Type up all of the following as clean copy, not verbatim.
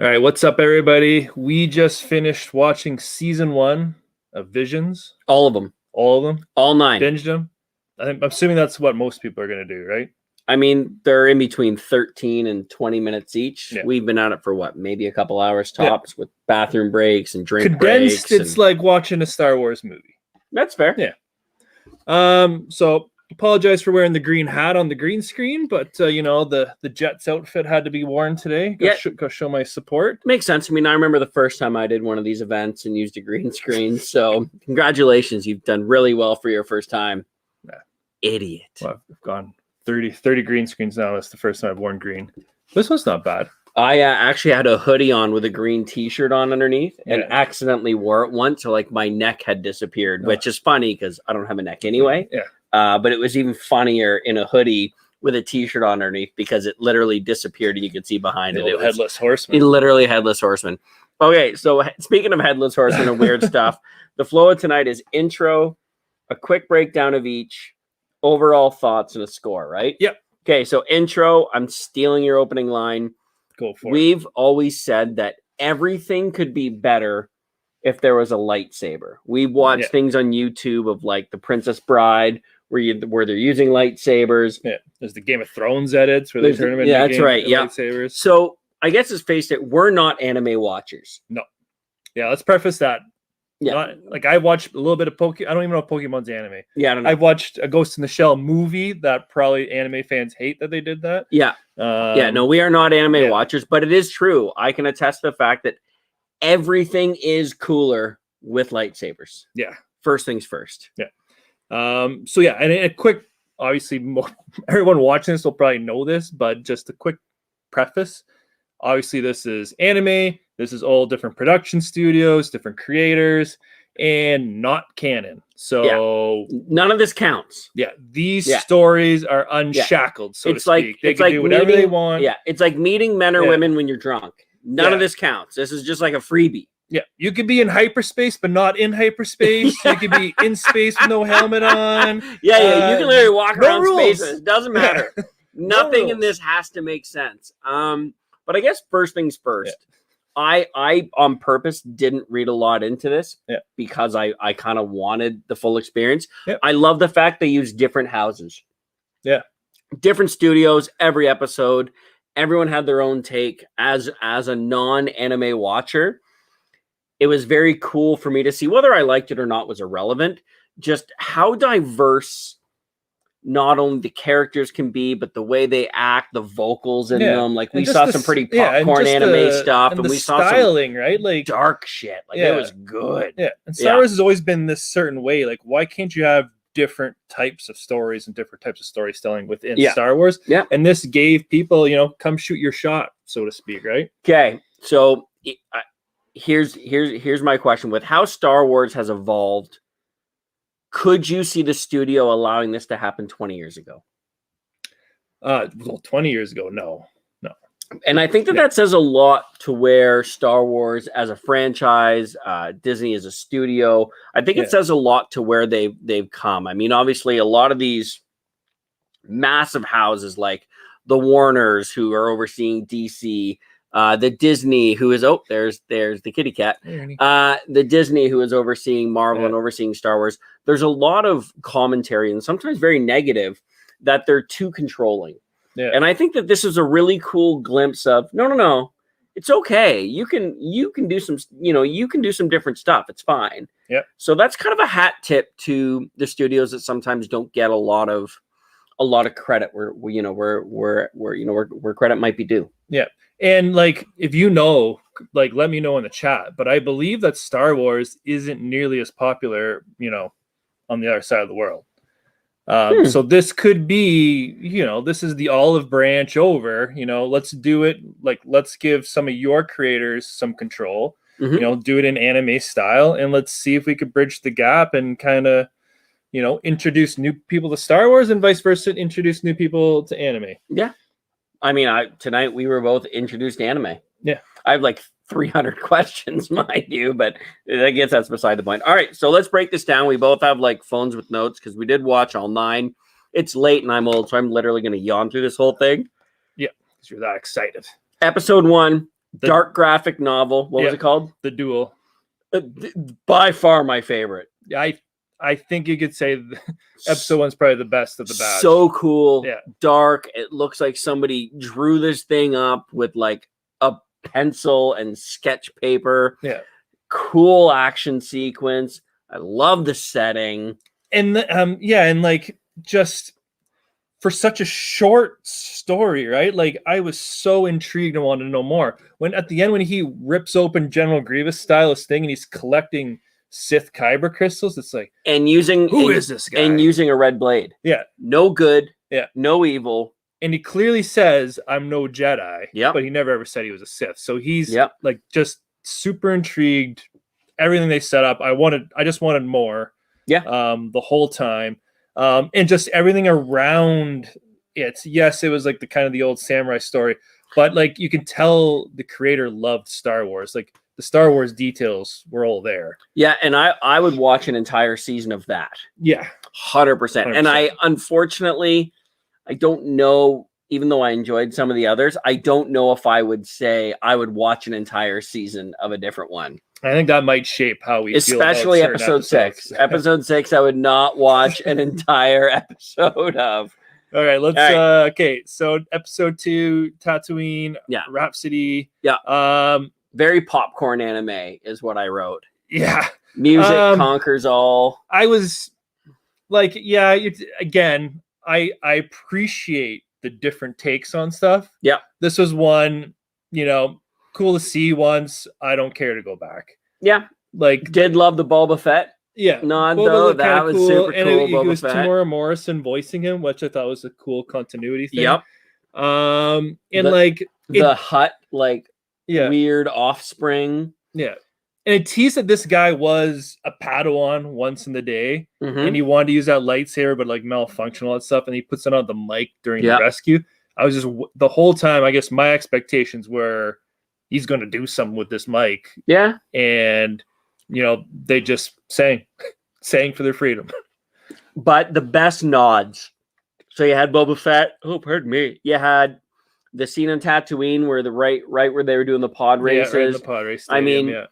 All right, what's up, everybody? We just finished watching season 1 of Visions. All of them. All of them? All 9. Binged them? I'm assuming that's what most people are going to do, right? I mean, they're in between 13 and 20 minutes each. Yeah. We've been at it for what, maybe a couple hours tops with bathroom breaks and drink Condensed, breaks. it's like watching a Star Wars movie. That's fair. Yeah. So apologize for wearing the green hat on the green screen, but the Jets outfit had to be worn today. Go show my support. Makes sense. I mean, I remember the first time I did one of these events and used a green screen. So congratulations. You've done really well for your first time. Yeah. Idiot. Well, I've gone 30 green screens now. That's the first time I've worn green. This one's not bad. I actually had a hoodie on with a green t-shirt on underneath and accidentally wore it once. So like my neck had disappeared, which is funny because I don't have a neck anyway. Yeah. But it was even funnier in a hoodie with a t-shirt on underneath because it literally disappeared and you could see behind it. It was headless horseman. It literally headless horseman. Okay, so speaking of headless horseman and weird stuff, the flow of tonight is intro, a quick breakdown of each, overall thoughts, and a score, right? Yep. Okay, so intro, I'm stealing your opening line. Go for it. We've always said that everything could be better if there was a lightsaber. We watched things on YouTube of like The Princess Bride where they're using lightsabers. Yeah, there's the Game of Thrones edits where they turn them into that's right. Yeah, lightsabers. So I guess let's face it, we're not anime watchers. No. Yeah, let's preface that. Yeah, I watched a little bit of Pokemon. I don't even know if Pokemon's anime. Yeah, I don't know. I watched a Ghost in the Shell movie that probably anime fans hate that they did that. Yeah. No, we are not anime watchers, but it is true. I can attest to the fact that everything is cooler with lightsabers. Yeah. First things first. Yeah. And a quick, obviously, everyone watching this will probably know this, but just a quick preface. Obviously, this is anime. This is all different production studios, different creators, and not canon. So none of this counts. Yeah, these stories are unshackled, so it's to speak. They can do whatever they want. Yeah, it's like meeting men or women when you're drunk. None of this counts. This is just like a freebie. Yeah, you could be in hyperspace, but not in hyperspace. You could be in space with no helmet on. You can literally walk around space. It doesn't matter. Nothing in this has to make sense. But I guess first things first. I on purpose didn't read a lot into this because I kind of wanted the full experience. I love the fact they use different houses. Yeah. Different studios every episode. Everyone had their own take. As a non-anime watcher, it was very cool for me to see. Whether I liked it or not was irrelevant. Just how diverse not only the characters can be, but the way they act, the vocals in them. Like we saw some pretty popcorn anime stuff, and we saw styling, some right? Like dark shit. Like it was good. Yeah. And Star Wars has always been this certain way. Like, why can't you have different types of stories and different types of storytelling within Star Wars? Yeah. And this gave people, come shoot your shot, so to speak, right? Okay. So here's my question. With how Star Wars has evolved, could you see the studio allowing this to happen 20 years ago? 20 years ago, no. And I think that says a lot to where Star Wars as a franchise, Disney as a studio, I think it says a lot to where they've come. I mean, obviously, a lot of these massive houses like the Warners, who are overseeing DC, the Disney, who is there's the kitty cat. The Disney, who is overseeing Marvel and overseeing Star Wars. There's a lot of commentary and sometimes very negative that they're too controlling. Yeah. And I think that this is a really cool glimpse of no. It's okay. You can do some, you can do some different stuff. It's fine. Yeah. So that's kind of a hat tip to the studios that sometimes don't get a lot of credit where credit might be due. Yeah. And like, if let me know in the chat, but I believe that Star Wars isn't nearly as popular, on the other side of the world. So this could be, this is the olive branch over, let's do it. Like, let's give some of your creators some control, do it in anime style. And let's see if we could bridge the gap and kind of, introduce new people to Star Wars and vice versa, introduce new people to anime. Yeah. I mean, tonight we were both introduced to anime. Yeah. I have like 300 questions, mind you, but I guess that's beside the point. All right, so let's break this down. We both have like phones with notes because we did watch all 9. It's late and I'm old, so I'm literally going to yawn through this whole thing. Yeah, because you're that excited. Episode 1, dark graphic novel. What was it called? The Duel. By far my favorite. Yeah, I think you could say episode 1's probably the best of the batch. So cool. Yeah. Dark. It looks like somebody drew this thing up with like a pencil and sketch paper. Yeah. Cool action sequence. I love the setting. And and like just for such a short story, right? Like I was so intrigued and wanted to know more. When at the end, when he rips open General Grievous stylus thing and he's collecting Sith kyber crystals, it's like, and using who is this guy? And using a red blade. Yeah. No good. Yeah. No evil. And he clearly says, I'm no Jedi. Yeah. But he never ever said he was a Sith. So he's like just super intrigued. Everything they set up. I just wanted more. Yeah. The whole time. And just everything around it. Yes, it was like the kind of the old samurai story, but like you can tell the creator loved Star Wars. Like the Star Wars details were all there. Yeah, and I would watch an entire season of that. Yeah. 100%. And I unfortunately I don't know, even though I enjoyed some of the others, I don't know if I would say I would watch an entire seson of a different one. I think that might shape how we especially feel about episode 6. Episode 6 I would not watch an entire episode of. All right, let's okay, so episode 2, Tatooine, Rhapsody. Yeah. Very popcorn anime is what I wrote. Yeah. Music conquers all. I was like, yeah, again, I appreciate the different takes on stuff. Yeah. This was one, cool to see once. I don't care to go back. Yeah. Like, did love the Boba Fett. Yeah. Nod, though. That was cool. Super and cool. It was Tamora Morrison voicing him, which I thought was a cool continuity thing. Yep. And the Hutt, yeah, weird offspring. Yeah. And it teased that this guy was a Padawan once in the day, and he wanted to use that lightsaber, but like malfunction, all that stuff. And he puts it on the mic during the rescue. I was just the whole time, I guess my expectations were he's going to do something with this mic. Yeah. And, they just sang for their freedom. But the best nods. So you had Boba Fett. Oh, pardon me. You had the scene on Tatooine where right where they were doing the pod races. Yeah, right in the pod race stadium,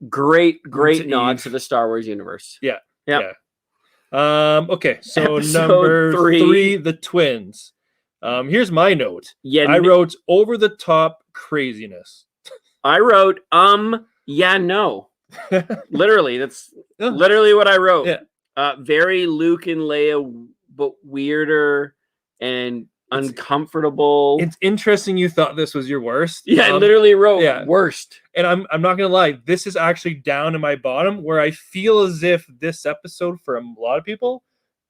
great nods to the Star Wars universe. Yeah. Okay, so Episode number 3. 3, the twins. Here's my note. Yeah, I wrote over the top craziness. I wrote yeah, no. Literally, that's literally what I wrote. Yeah. Very Luke and Leia, but weirder and uncomfortable. It's interesting you thought this was your worst. Yeah, I literally wrote worst. And I'm not gonna lie, this is actually down in my bottom where I feel as if this episode for a lot of people,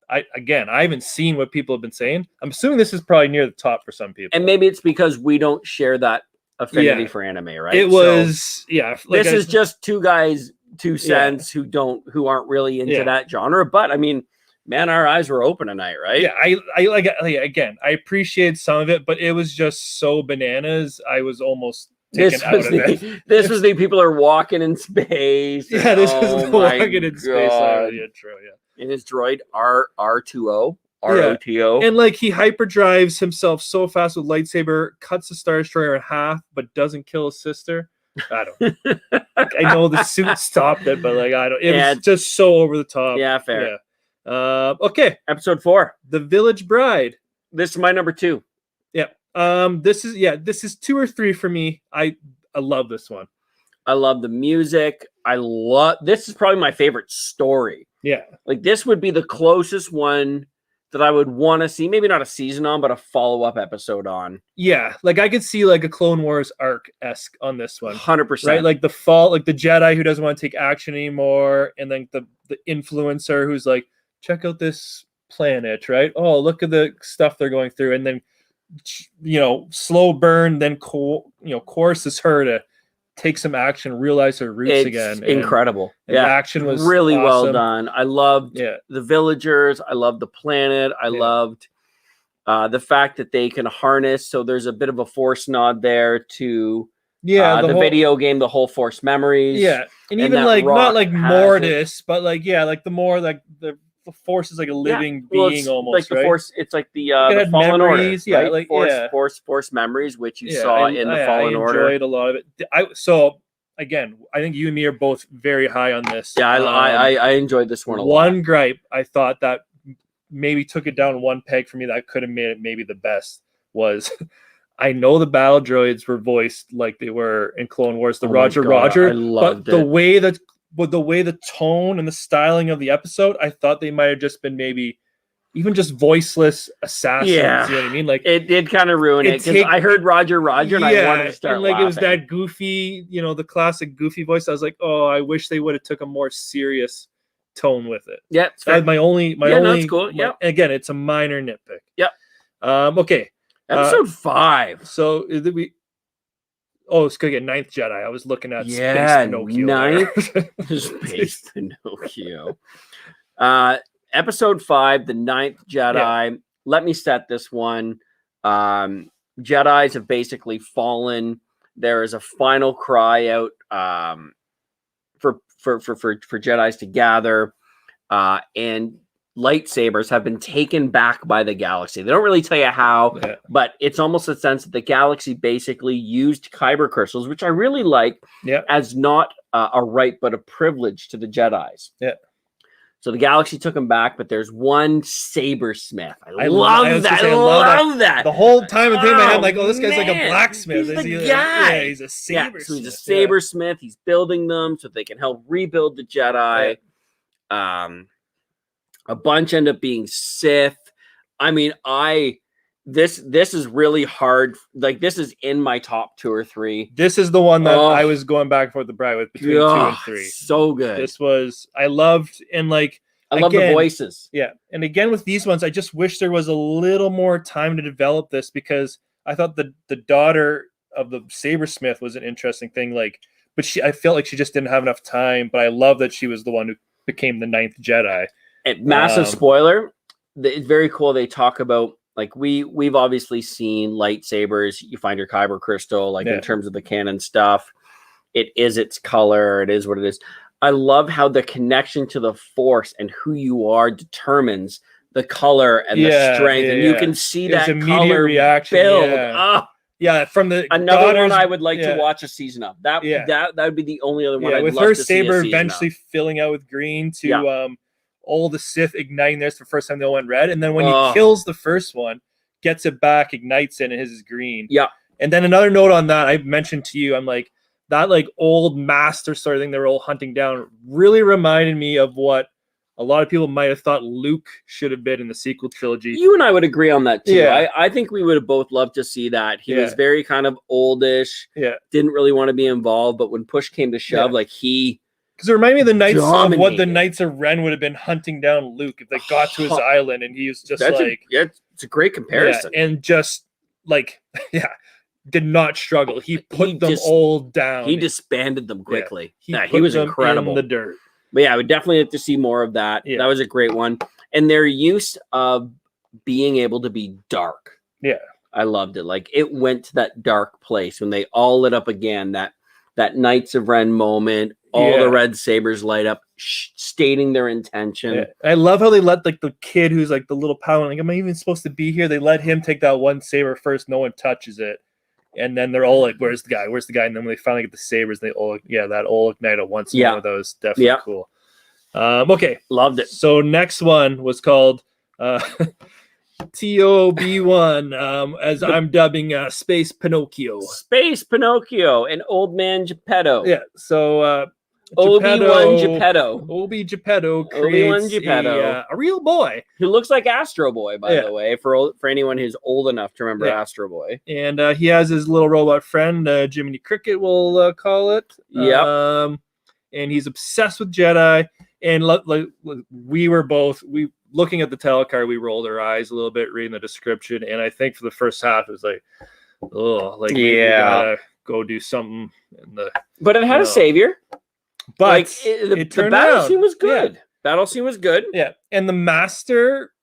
I haven't seen what people have been saying. I'm assuming this is probably near the top for some people. And maybe it's because we don't share that affinity for anime, right? It was this is just two guys, 2 cents who aren't really into that genre. But I mean, man, our eyes were open tonight, right? Yeah, I appreciate some of it, but it was just so bananas. I was almost taken out of it. This was the people are walking in space. Yeah, this is the walking in space. Intro, in his droid R2O. ROTO. And he hyperdrives himself so fast with lightsaber, cuts the Star Destroyer in half, but doesn't kill his sister. I don't. I know the suit stopped it, but I don't. It was just so over the top. Yeah, fair. Yeah. Okay. Episode 4, The Village Bride. This is my number 2. Yeah. This is 2 or 3 for me. I love this one. I love the music. This is probably my favorite story. Yeah. This would be the closest one that I would want to see, maybe not a season on, but a follow-up episode on. Yeah, I could see a Clone Wars arc-esque on this one. 100%. Right, the fall, the Jedi who doesn't want to take action anymore, and then the influencer who's check out this planet, right? Oh, look at the stuff they're going through, and then slow burn, then coerces her to take some action, realize her roots again. Incredible. And the action was really awesome. Well done. I loved the villagers. I loved the planet. I loved the fact that they can harness. So there's a bit of a Force nod there to the video game, the whole Force memories. Yeah, and even not Mortis, but the more the the Force is like a living Well, being it's almost, like the right? Force. It's like the It had Fallen memories, Order, yeah, right? like, Force memories, which you saw in the Fallen Order. I enjoyed a lot of it. So again, I think you and me are both very high on this. Yeah, I enjoyed this one a lot. One gripe I thought that maybe took it down one peg for me that could have made it maybe the best was I know the battle droids were voiced like they were in Clone Wars, the Roger, I loved but the way the tone and the styling of the episode, I thought they might have just been maybe even just voiceless assassins. Yeah, You know what I mean? Like it did kind of ruin it because I heard Roger, and I wanted to start and like laughing. It was that goofy, the classic goofy voice. I was like, oh, I wish they would have took a more serious tone with it. Yeah, that was my only. No, it's cool. Yeah, again, it's a minor nitpick. Yep. Okay. Episode 5. So did we? Oh, it's gonna get Ninth Jedi. I was looking at Space Pinocchio. Space Pinocchio. Episode 5, the Ninth Jedi. Yeah. Let me set this one. Jedis have basically fallen. There is a final cry out for Jedis to gather, and lightsabers have been taken back by the galaxy. They don't really tell you how, but it's almost a sense that the galaxy basically used kyber crystals, which I really like, as not a right but a privilege to the Jedis. Yeah. So the galaxy took them back, but there's one sabersmith. I love that. The whole time I'm thinking in my head, like, oh, this guy's like a blacksmith. He's the guy. Yeah, he's a sabersmith. So he's a sabersmith. He's building them so they can help rebuild the Jedi. Yeah. A bunch end up being Sith. I mean, this is really hard. Like, this is in my top 2 or 3. This is the one that I was going back and forth the Bride with between 2 and 3. So good. This was, I loved, and like, I love the voices. Yeah. And again, with these ones, I just wish there was a little more time to develop this, because I thought the daughter of the sabersmith was an interesting thing. Like, but I felt like she just didn't have enough time, but I love that she was the one who became the 9th Jedi. And massive spoiler. It's very cool. They talk about, like, we've obviously seen lightsabers. You find your kyber crystal, like, in terms of the canon stuff. It is its color. It is what it is. I love how the connection to the Force and who you are determines the color and the strength. And you can see that immediate color reaction build. Yeah, from the another one I would like to watch a season of. That would be the only other one I'd with love her to saber see eventually filling out with green to all the Sith igniting theirs for the first time they all went red. And then when he kills the first one, gets it back, ignites it, and his is green. Yeah. And then another note on that, I mentioned to you, I'm like, that like old master sort of thing they were all hunting down really reminded me of what a lot of people might have thought Luke should have been in the sequel trilogy. You and I would agree on that too. Yeah. I think we would have both loved to see that. He was very kind of oldish. Yeah. Didn't really want to be involved, but when push came to shove, like he... Because it reminded me of the Knights of what the Knights of Ren would have been hunting down Luke if they got to his island and he was just it's a great comparison. Yeah, and just like, did not struggle. He put them all down. He disbanded them quickly. Yeah. He was incredible. In the dirt. But yeah, I would definitely have to see more of that. Yeah. That was a great one. And their use of being able to be dark. Yeah. I loved it. Like, it went to that dark place when they all lit up again, that Knights of Ren moment, all the red sabers light up, stating their intention. Yeah. I love how they let like the kid who's like the little pal, like, am I even supposed to be here? They let him take that one saber first. No one touches it. And then they're all like, where's the guy? Where's the guy? And then when they finally get the sabers, they all, that all ignite at once. More. That was definitely cool. Okay. Loved it. So next one was called TOB1, as I'm dubbing Space Pinocchio. Space Pinocchio and Old Man Geppetto. Yeah. So Obi-Wan Geppetto. Geppetto creates a real boy who looks like Astro Boy, by the way, for anyone who's old enough to remember Astro Boy. And he has his little robot friend, Jiminy Cricket, we'll call it. Yep. And he's obsessed with Jedi. And we were both looking at the title card. We rolled our eyes a little bit reading the description, and I think for the first half it was like, we gotta go do something. But it had a savior. But the battle scene was good. Yeah. Battle scene was good. Yeah. And the master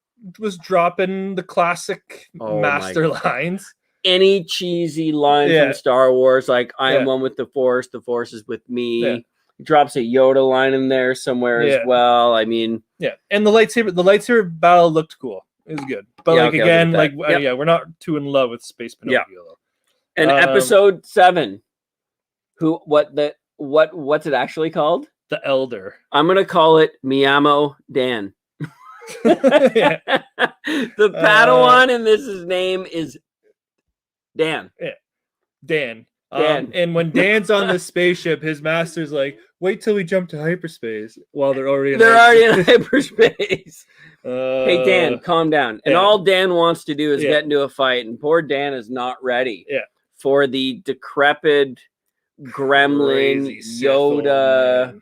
was dropping the classic master lines. Any cheesy line from Star Wars, like, I am one with the Force is with me. Yeah. He drops a Yoda line in there somewhere as well. I mean, Yeah, and the lightsaber battle looked cool. It was good, but Yeah, like okay, again, I'll give it that. yeah, we're not too in love with Space Pinocchio. Though. And episode 7, what's it actually called? The Elder. I'm gonna call it Miyamo Dan. Yeah. The Padawan in this his name is Dan. Yeah, Dan. Dan. And when Dan's on the spaceship, his master's like, "Wait till we jump to hyperspace." While they're already in hyperspace. Hey Dan, calm down. And all Dan wants to do is get into a fight, and poor Dan is not ready. Yeah. For the decrepit gremlin Yoda.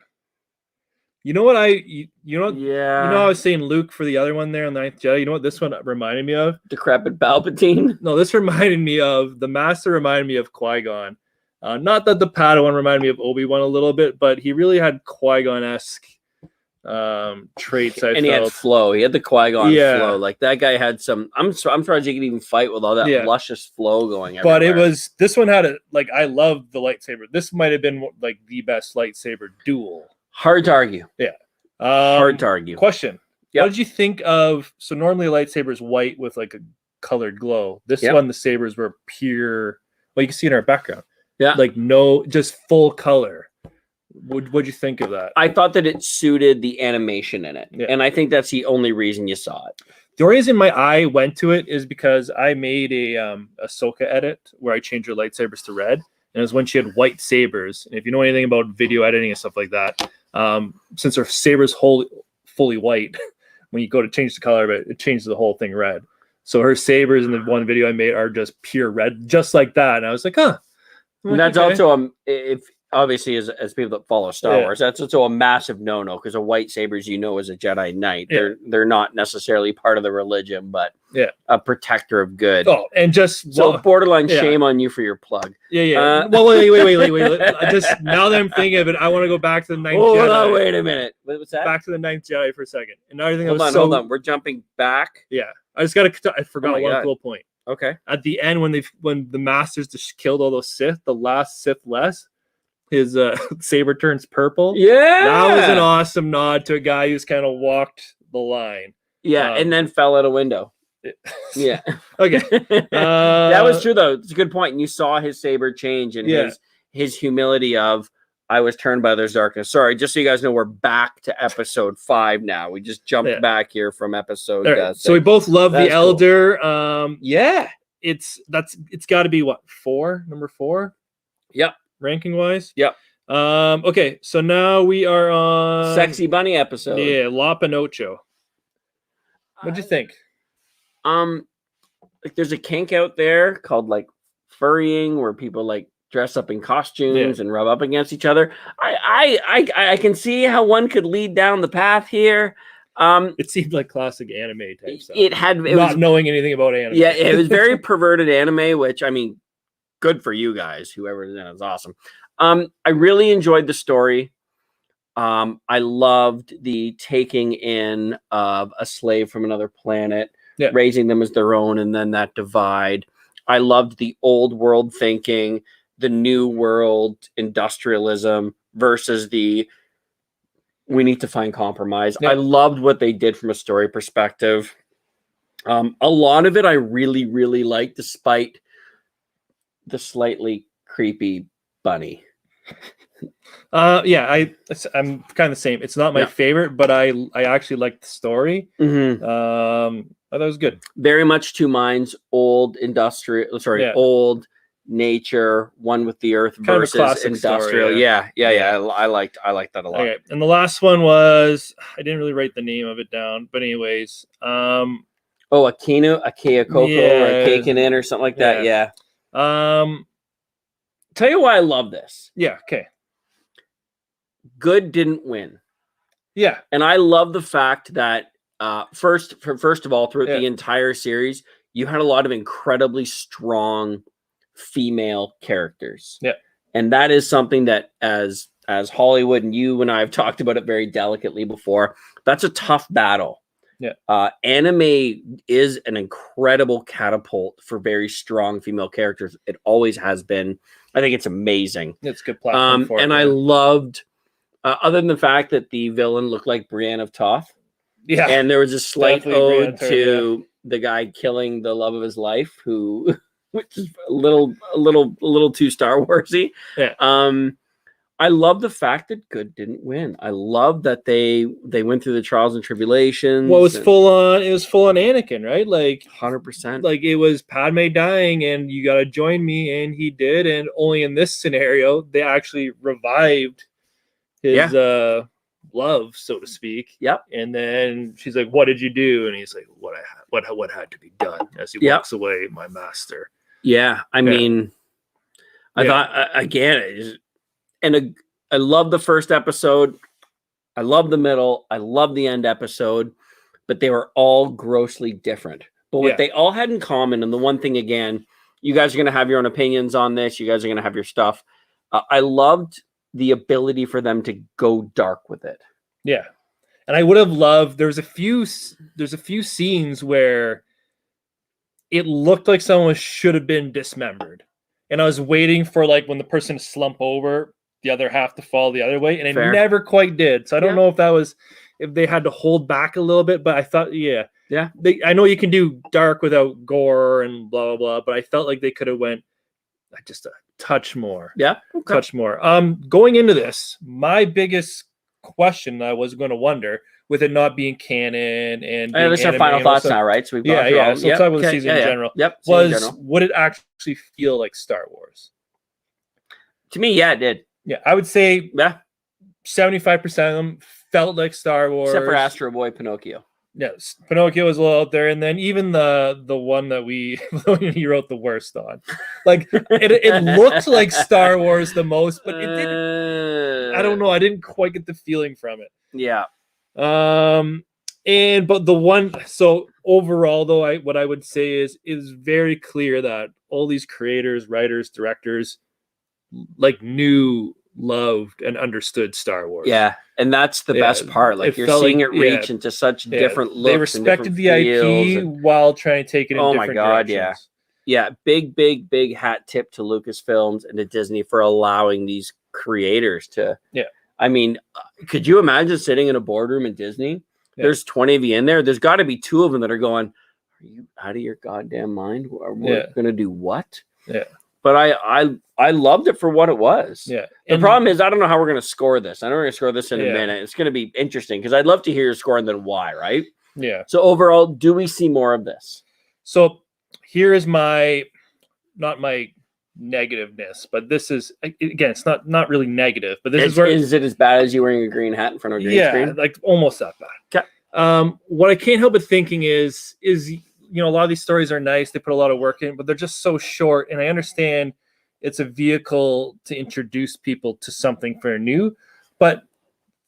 You know what you know I was saying Luke for the other one there on the Ninth Jedi. You know what this one reminded me of? Decrepit Palpatine. No, this reminded me of the Master. Reminded me of Qui-Gon. Not that the Padawan reminded me of Obi-Wan a little bit, but he really had Qui-Gon-esque traits. He had flow. He had the Qui-Gon flow. Like that guy had some. I'm surprised he could even fight with all that luscious flow going. Everywhere. But this one had I loved the lightsaber. This might have been like the best lightsaber duel. Hard to argue. Yeah. Hard to argue. Question. What did you think of? So normally a lightsaber is white with like a colored glow. This one, the sabers were pure. Well, you can see in our background. Yeah. Like no, just full color. What'd you think of that? I thought that it suited the animation in it. Yeah. And I think that's the only reason you saw it. The only reason my eye went to it is because I made a Ahsoka edit where I changed her lightsabers to red. And it was when she had white sabers. And if you know anything about video editing and stuff like that, since her saber's fully white, when you go to change the color of it, it changes the whole thing red. So her sabers in the one video I made are just pure red, just like that. And I was like, huh. And that's also if obviously as people that follow Star Wars, that's also a massive no-no because a white saber, as you know, is a Jedi Knight. They're not necessarly part of the religion, but a protector of good. Oh, and borderline shame on you for your plug. Yeah. Well, wait. Just now that I'm thinking of it, I want to go back to the Ninth Jedi. Hold on, wait a minute. What's that? Back to the Ninth Jedi for a second. And everything hold on. We're jumping back. Yeah, I forgot one cool point. Okay. At the end, when the Masters just killed all those Sith, the last Sith less. His saber turns purple. Yeah, that was an awesome nod to a guy who's kind of walked the line. Yeah, and then fell out a window. Yeah. Okay. That was true though. It's a good point. And you saw his saber change and his humility of I was turned by there's darkness. Sorry, just so you guys know, we're back to episode 5 now. We just jumped back here from episode. Right. So we both love the Elder. Cool. It's got to be what number 4. Yep. Ranking wise. Yep. Okay, so now we are on Sexy Bunny episode. Yeah, La Pinocho. What'd you think? Like there's a kink out there called like furrying where people like dress up in costumes and rub up against each other. I can see how one could lead down the path here. It seemed like classic anime type stuff. It was knowing anything about anime. Yeah, it was very perverted anime, which I mean, good for you guys. Whoever is in it is awesome. I really enjoyed the story. I loved the taking in of a slave from another planet, raising them as their own, and then that divide. I loved the old world thinking, the new world industrialism versus the we need to find compromise. I loved what they did from a story perspective. A lot of it I really, really liked, despite the slightly creepy bunny. I'm kind of the same. It's not my favorite, but I actually liked the story. Mm-hmm. I thought it was good. Very much two minds, old old nature, one with the earth kind versus industrial. Story, I liked that a lot. Okay. And the last one was I didn't really write the name of it down, but anyways, Akinu, Akea Coco, or Kakenin or something like that. Yeah. Tell you why I love this. Yeah. Okay. Good didn't win. Yeah. And I love the fact that first of all, throughout the entire series, you had a lot of incredibly strong female characters. Yeah. And that is something that as Hollywood, and you and I have talked about it very delicately before, that's a tough battle. Yeah. Anime is an incredible catapult for very strong female characters. It always has been. I think it's amazing. It's a good platform for it. And I loved, other than the fact that the villain looked like Brienne of Toth. Yeah. And there was a slight Definitely ode to the guy killing the love of his life, who, which is a little too Star Warsy. Yeah. I love the fact that good didn't win. I love that they went through the trials and tribulations. Well, it was full on Anakin, right? Like 100%. Like it was Padme dying, and you got to join me, and he did. And only in this scenario, they actually revived his love, so to speak. Yep. And then she's like, "What did you do?" And he's like, "What had to be done?" As he walks away, my master. Yeah, I mean, I thought again. I love the first episode. I love the middle. I love the end episode, but they were all grossly different. But what they all had in common, and the one thing again, you guys are going to have your own opinions on this. You guys are going to have your stuff. I loved the ability for them to go dark with it. Yeah, and I would have loved. There's a few scenes where it looked like someone should have been dismembered, and I was waiting for like when the person to slump over, the other half to fall the other way, and it never quite did. So I don't know if they had to hold back a little bit, but I thought, I know you can do dark without gore and blah blah blah, but I felt like they could have went just a touch more. Touch more. Going into this, my biggest question I was going to wonder, with it not being canon and this is our final thoughts now, right? So we've gone through all. So let's talk about the season in general. Would it actually feel like Star Wars? To me, it did. Yeah, I would say 75% of them felt like Star Wars. Except for Astro Boy Pinocchio. Yes, Pinocchio was a little out there, and then even the one that he wrote the worst on. Like, it looked like Star Wars the most, but it didn't. I don't know. I didn't quite get the feeling from it. Yeah. But the one, so overall though, what I would say is very clear that all these creators, writers, directors like knew, loved, and understood Star Wars. Yeah, and that's the best part. Like you're seeing it reach into such different looks. They respected the IP while trying to take it in different directions. Yeah. Big hat tip to Lucasfilms and to Disney for allowing these creators to. Yeah. I mean, could you imagine sitting in a boardroom in Disney? Yeah. There's 20 of you in there. There's got to be 2 of them that are going, "Are you out of your goddamn mind? We're going to do what?" Yeah. But I loved it for what it was. Yeah. The problem is I don't know how we're going to score this. I know we're going to score this in a minute. It's going to be interesting because I'd love to hear your score and then why, right? Yeah. So overall, do we see more of this? So here is not my negativeness, but this is, again, it's not really negative, but is it as bad as you wearing a green hat in front of a green screen? Like almost that bad. Okay. What I can't help but thinking is a lot of these stories are nice. They put a lot of work in, but they're just so short. And I understand it's a vehicle to introduce people to something very new, but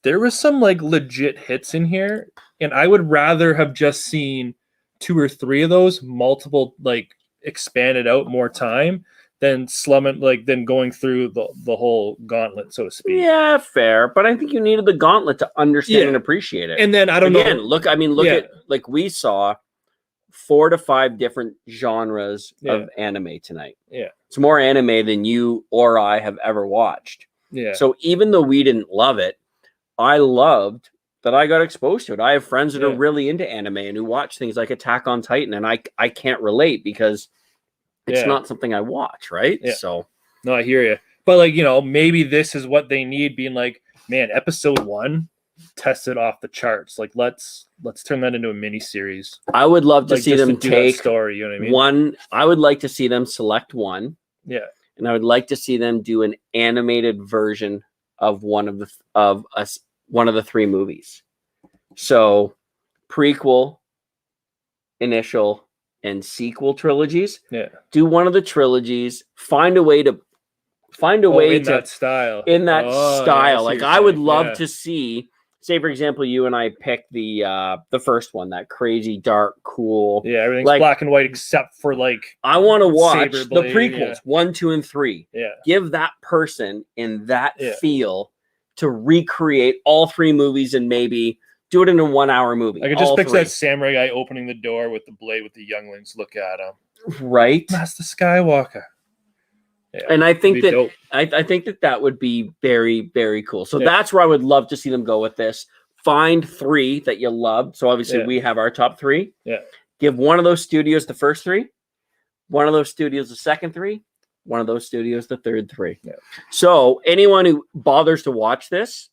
there was some like legit hits in here. And I would rather have just seen 2 or 3 of those, multiple, like expanded out more time than than going through the whole gauntlet, so to speak. Yeah, fair. But I think you needed the gauntlet to understand and appreciate it. And then I don't know. Look at, like we saw 4 to 5 different genres of anime tonight. Yeah. It's more anime than you or I have ever watched. Yeah. So even though we didn't love it, I loved that I got exposed to it. I have friends that are really into anime and who watch things like Attack on Titan, and I can't relate because it's not something I watch, right? Yeah. So no, I hear you. But like, maybe this is what they need, being like, man, episode 1 tested off the charts. Like let's turn that into a mini series. I would love to see them take story, you know what I mean? One. I would like to see them select one. Yeah. And I would like to see them do an animated version of one of the 3 movies. So prequel, initial, and sequel trilogies. Yeah. Do one of the trilogies, find a way to that style. In that style. Like I would love to see, say for example, you and I pick the first one, that crazy dark, cool. Yeah, everything's like, black and white except for like I want to watch the prequels, 1, 2, and 3. Yeah. Give that person in that feel to recreate all 3 movies and maybe do it in a 1-hour movie. I could just picture that samurai guy opening the door with the blade with the younglings look at him. Right. Master Skywalker. Yeah, and I think that I think that would be very, very cool. So that's where I would love to see them go with this. find 3 that you loved. So obviously we have our top 3. Yeah. Give one of those studios the first 3, one of those studios the second 3, one of those studios the third 3. Yeah. So anyone who bothers to watch this,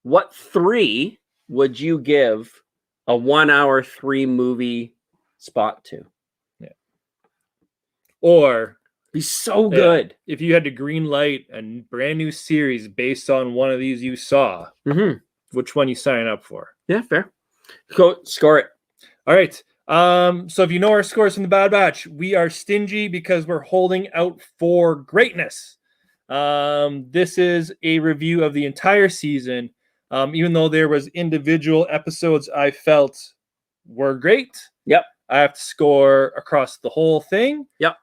what 3 would you give a 1 hour 3 movie spot to? Yeah. Or be so good. If you had to green light a brand new series based on one of these you saw, which one you sign up for? Yeah, fair. Go score it. All right. So if you know our scores from the Bad Batch, we are stingy because we're holding out for greatness. This is a review of the entire season. Even though there was individual episodes I felt were great. Yep. I have to score across the whole thing. Yep.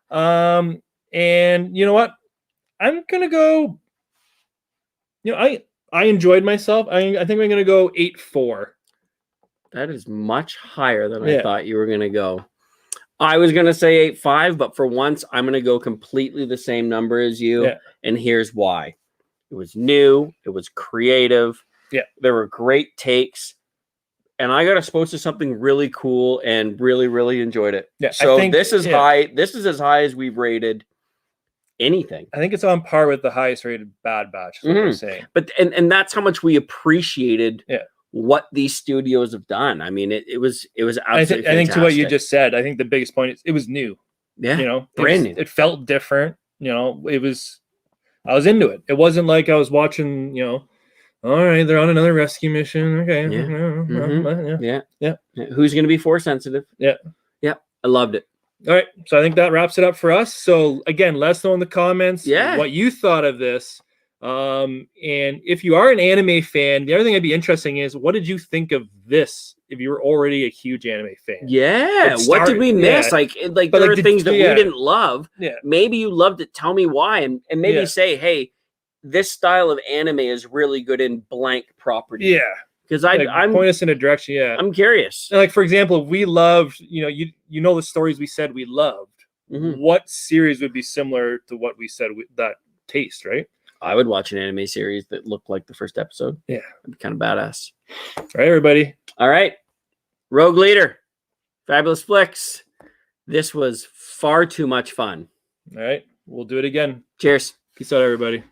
And you know what? I'm gonna go. I enjoyed myself. I think I'm gonna go 8-4. That is much higher than I thought you were gonna go. I was gonna say 8-5, but for once I'm gonna go completely the same number as you. Yeah. And here's why. It was new. It was creative. Yeah. There were great takes. And I got exposed to something really cool and really, really enjoyed it. Yeah. So this is high. This is as high as we've rated anything. I think it's on par with the highest rated Bad Batch. Is what I'm saying. But and that's how much we appreciated what these studios have done. I mean, it was absolutely I think to what you just said, I think the biggest point is it was new. Yeah. Brand new. It felt different. I was into it. It wasn't like I was watching, all right, they're on another rescue mission. Okay. Yeah. Who's going to be Force sensitive? Yeah. I loved it. All right. So I think that wraps it up for us. So again, let us know in the comments what you thought of this. And if you are an anime fan, the other thing that'd be interesting is what did you think of this if you were already a huge anime fan? Yeah. What did we miss? Like there are things that we didn't love. Yeah. Maybe you loved it. Tell me why. And maybe say, hey, this style of anime is really good in blank property. Yeah. Because I'm point us in a direction. Yeah. I'm curious. Like, for example, we loved, the stories we said we loved. What series would be similar to what we said that taste, right? I would watch an anime series that looked like the first episode. Yeah. It'd be kind of badass. All right, everybody. All right. Rogue Leader. Fabulous Flicks. This was far too much fun. All right. We'll do it again. Cheers. Peace out, everybody.